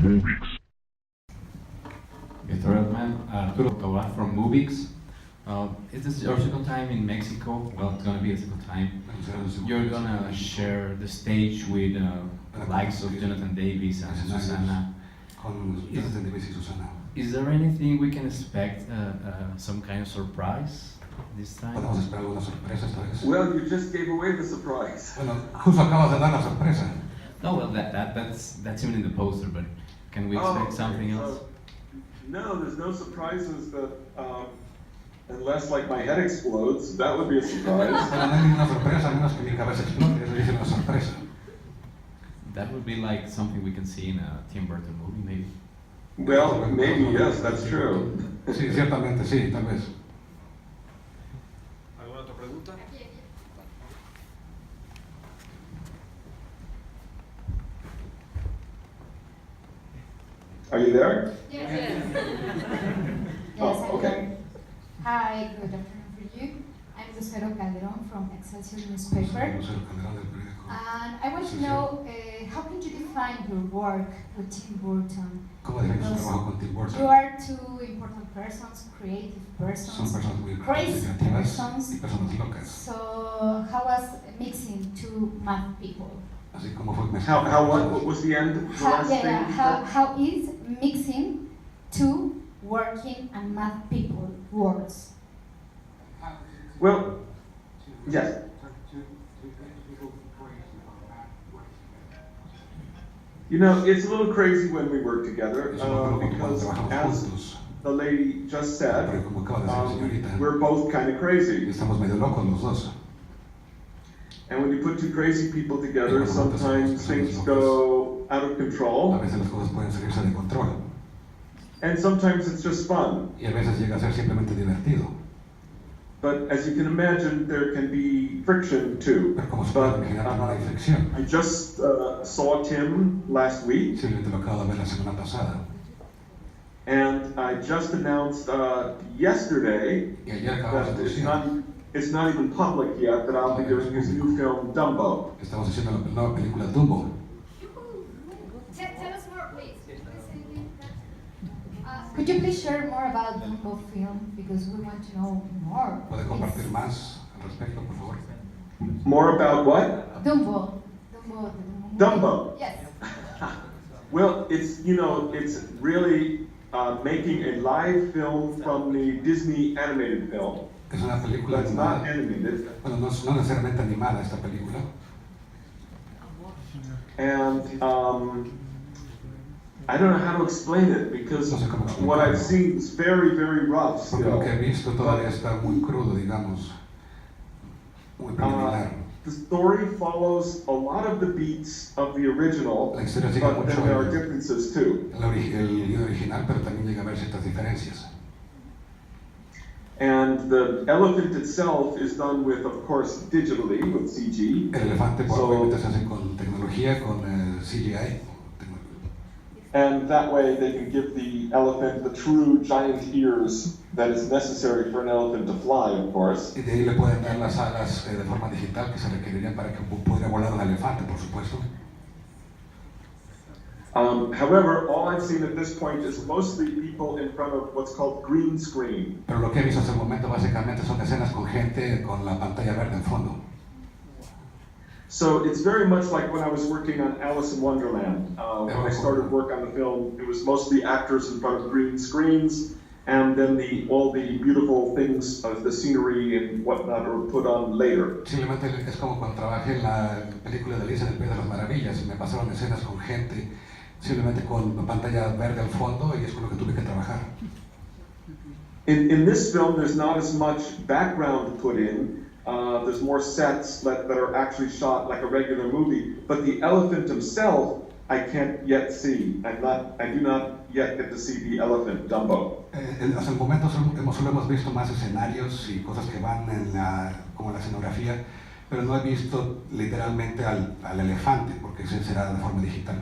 Mr. Elfman, Arturo Tobar from Movies. Is this your second time in Mexico? Well, it's gonna be a second time. You're gonna share the stage with the likes of Jonathan Davis and Susana. Is there anything we can expect, some kind of surprise this time? Well, you just gave away the surprise. No, well, that's even in the poster, but can we expect something else? No, there's no surprises that, unless like my head explodes, that would be a surprise. That would be like something we can see in a Tim Burton movie, maybe. Well, maybe, yes, that's true. Sí, ciertamente, sí, tal vez. ¿Alguna otra pregunta? Are you there? Yes. Oh, okay. Hi, good afternoon for you. I'm Lucero Calderon from Excelsior newspaper. And I want to know, how can you define your work with Tim Burton? Because you are two important persons, creative persons, crazy persons. So how was mixing two math people? What was the end? The last thing? How is mixing two working and math people words? Well, yes. You know, it's a little crazy when we work together because, as the lady just said, we're both kind of crazy. And when you put two crazy people together, sometimes things go out of control. And sometimes it's just fun. But as you can imagine, there can be friction too. But I just saw Tim last week. And I just announced yesterday that it's not even public yet that I'll be doing his new film, Dumbo. Tell us more, please. Could you please share more about Dumbo film? Because we want to know more. More about what? Dumbo. Dumbo. Yes. Well, it's really making a live film from the Disney animated film. Es una película That's animada. not animated. Bueno, no necesariamente animada esta película. And I don't know how to explain it because what I've seen is very, very rough Porque lo still. que he visto todavía está muy crudo, digamos, muy preliminar. The story follows a lot of the beats of the original, La historia sigue but mucho then there are differences too. el guion original, pero también llega a haber ciertas diferencias. And the elephant itself is done with, of course, digitally, with CG. El elefante obviamente se hace con tecnología, con CGI. And that way they can give the elephant the true giant ears that is necessary for an elephant to fly, of course. Y de ahí le pueden dar las alas de forma digital que se requerirían para que pudiera volar un elefante, por supuesto. However, all I've seen at this point is mostly people in front of what's called green screen. Pero lo que he visto hasta el momento básicamente son escenas con gente con la pantalla verde en fondo. So it's very much like when I was working on Alice in Wonderland. When I started work on the film, it was mostly actors in front of green screens, and then all the beautiful things of the scenery and whatnot are put on later. Simplemente es como cuando trabajé en la película de Alicia en el País de las Maravillas y me pasaron escenas con gente simplemente con pantalla verde al fondo y es con lo que tuve que trabajar. In this film, there's not as much background put in. There's more sets that are actually shot like a regular movie, but the elephant himself, I can't yet see. I do not yet get to see the elephant, Dumbo. Hasta el momento solo hemos visto más escenarios y cosas que van como la escenografía, pero no he visto literalmente al elefante, porque ese será de forma digital.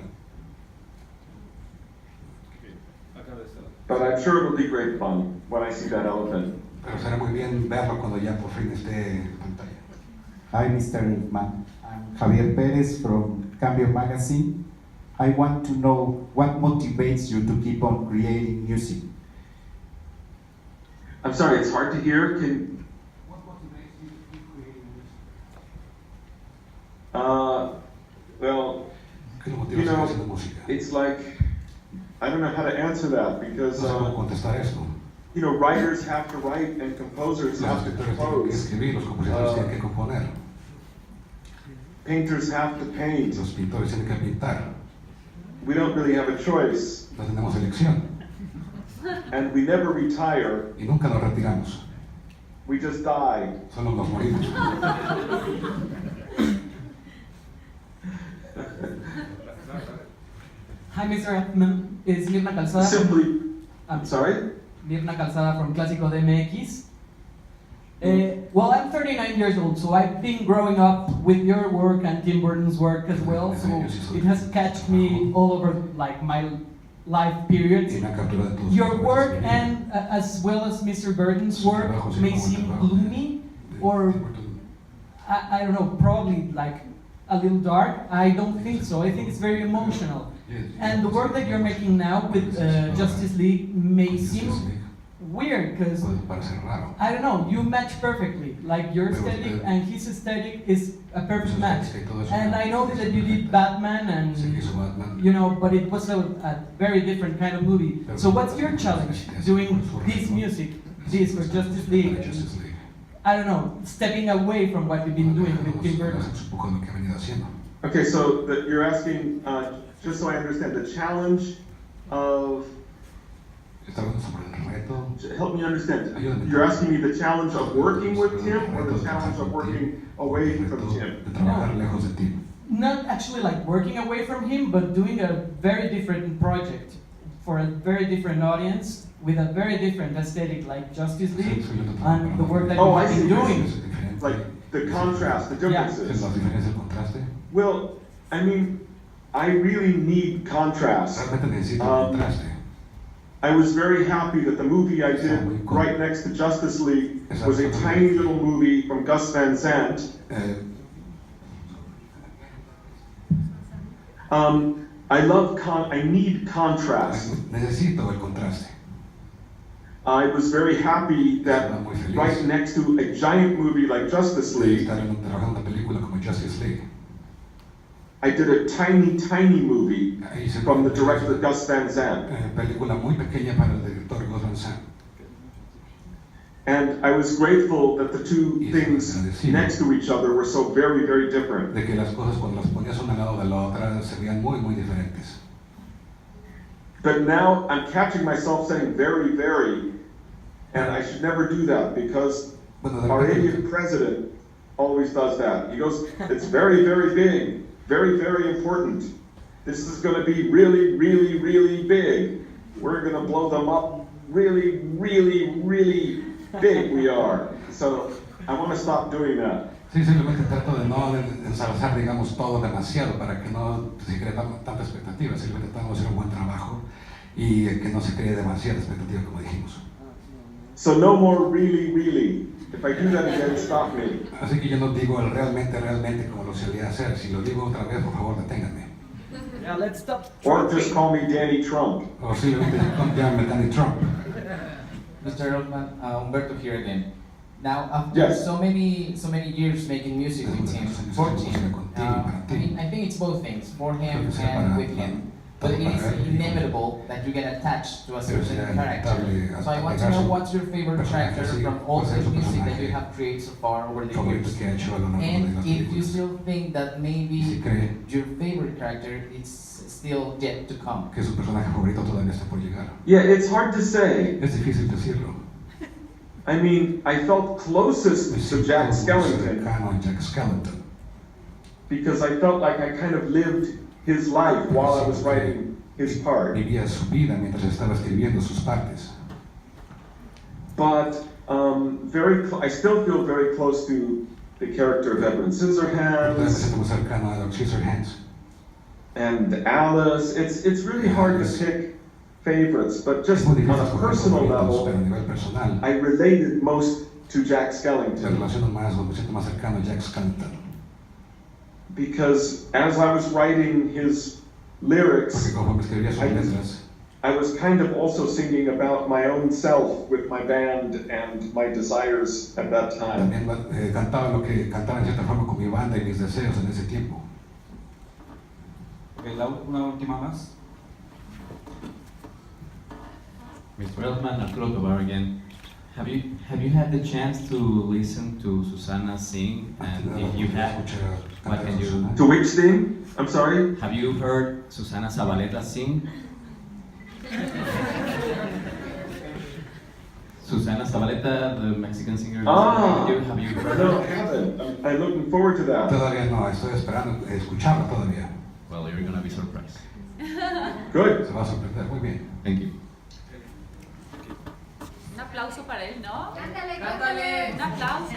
But I'm sure it'll be great fun when I see that elephant. Pero será muy bien verlo cuando ya por fin esté en pantalla. Hi, Mr. Elfman. I'm Javier Perez from Cambio Magazine. I want to know what motivates you to keep on creating music. I'm sorry, it's hard to hear. What motivates you to keep creating music? Well, ¿Qué lo motiva you a seguir know, haciendo música? it's like, I don't know how to answer that because, No sé cómo contestar esto. you know, writers have to write and composers Los have to escritores tienen que compose. escribir, los compositores tienen que componer, Painters have to paint. los pintores tienen que pintar. We don't really have a choice, No tenemos elección and we never retire. y nunca nos retiramos, We just die. solo nos morimos. Hi, Mr. Elfman. It's Mirna Calzada. Simply, I'm sorry? Mirna Calzada from Clásico de MX. Well, I'm 39 years old, so I've been growing up with your work and Tim Burton's work as well. So it has catched me all over like my life periods. Y me ha capturado todos Your los work colores. and as well as Mr. Burton's work may seem gloomy or I don't know, probably like a little dark. I don't think so. I think it's very emotional. And the work that you're making now with Justice League may seem weird because Puede parecer raro. I don't know, you match perfectly. Like your aesthetic and his aesthetic is a perfect match. And I know that you did Batman and Se hizo Batman. you know, but it was a very different kind of movie. So what's your challenge doing this music, this for Justice League? Para Justice League. I don't know, stepping away from what you've been doing with Tim Burton. Es un poco lo que ha venido haciendo. Okay, so you're asking, just so I understand, the challenge of, Está hablando sobre el reto. help me understand, you're asking me the challenge of working with Tim or the challenge of working away from Tim? De trabajar lejos de ti. Not actually like working away from him, but doing a very different project for a very different audience with a very different aesthetic like Justice League and the work that Oh, I you've see. been doing. Like the contrast, the ¿Es differences. la diferencia, el contraste? Well, I mean, I really need contrast. Realmente necesito el contraste. I was very happy that the movie I did right next to Justice League was a tiny little movie from Gus Van Sant. I need contrast. Necesito el contraste. I was very happy that right next to a giant movie like Justice League, Trabajando en una película como Justice League. I did a tiny movie from the director Gus Van Sant. Película muy pequeña para el director Gus Van Sant. And I was grateful that the two things next to each other were so very, very different. De que las cosas cuando las ponías una al lado de la otra se veían muy diferentes. But now I'm catching myself saying very, very, and I should never do that because our Indian president always does that. He goes, it's very, very big, very, very important. This is going to be really, really, really big. We're going to blow them up really, really, really big we are. So I want to stop doing that. Sí, simplemente trato de no ensalzar, digamos, todo demasiado para que no se cree tanta expectativa. Simplemente tratamos de hacer un buen trabajo y que no se cree demasiada expectativa, como dijimos. So no more really, really. If I do that again, stop me. Así que yo no digo el realmente como lo solía hacer. Si lo digo otra vez, por favor, deténganme. Yeah, let's stop. Or just call me Danny Trump. O simplemente llámame Danny Trump. Mr. Elfman, Humberto here again. Now, after so many years making music with him, for him, I think it's both things, for him and with him. But it is inevitable that you get attached to a certain character. So I want to know what's your favorite character from all the music that you have created so far over the years. And if you still think that maybe your favorite character is still yet to come. Que su personaje favorito todavía está por llegar. Yeah, it's hard to say. Es difícil decirlo. I mean, I felt closest to Jack Skellington because I felt like I kind of lived his life while I was writing his part. Vivía su vida mientras estaba escribiendo sus partes. But I still feel very close to the character of Edward Scissorhands and Alice. It's really hard to pick favorites, but just on a personal level, I related most to Jack Skellington. Because as I was writing his lyrics, Porque conforme escribía sus letras, I was kind of also singing about my own self with my band and my desires at that time. también cantaba lo que cantaba en cierta forma con mi banda y mis deseos en ese tiempo. Una última más. Mr. Elfman, Arturo Tobar again. Have you had the chance to listen to Susana sing? And if you have, what can you? To which thing? I'm sorry? Have you heard Susana Zabaleta sing? Susana Zabaleta, the Mexican singer. Ah, Have you heard no, I her? haven't. I'm looking forward to that. Todavía no, estoy esperando escucharla todavía. Well, you're gonna be surprised. Good. Se va a sorprender, muy bien. Thank you. Un aplauso para él, ¿no? Cántale, Un aplauso.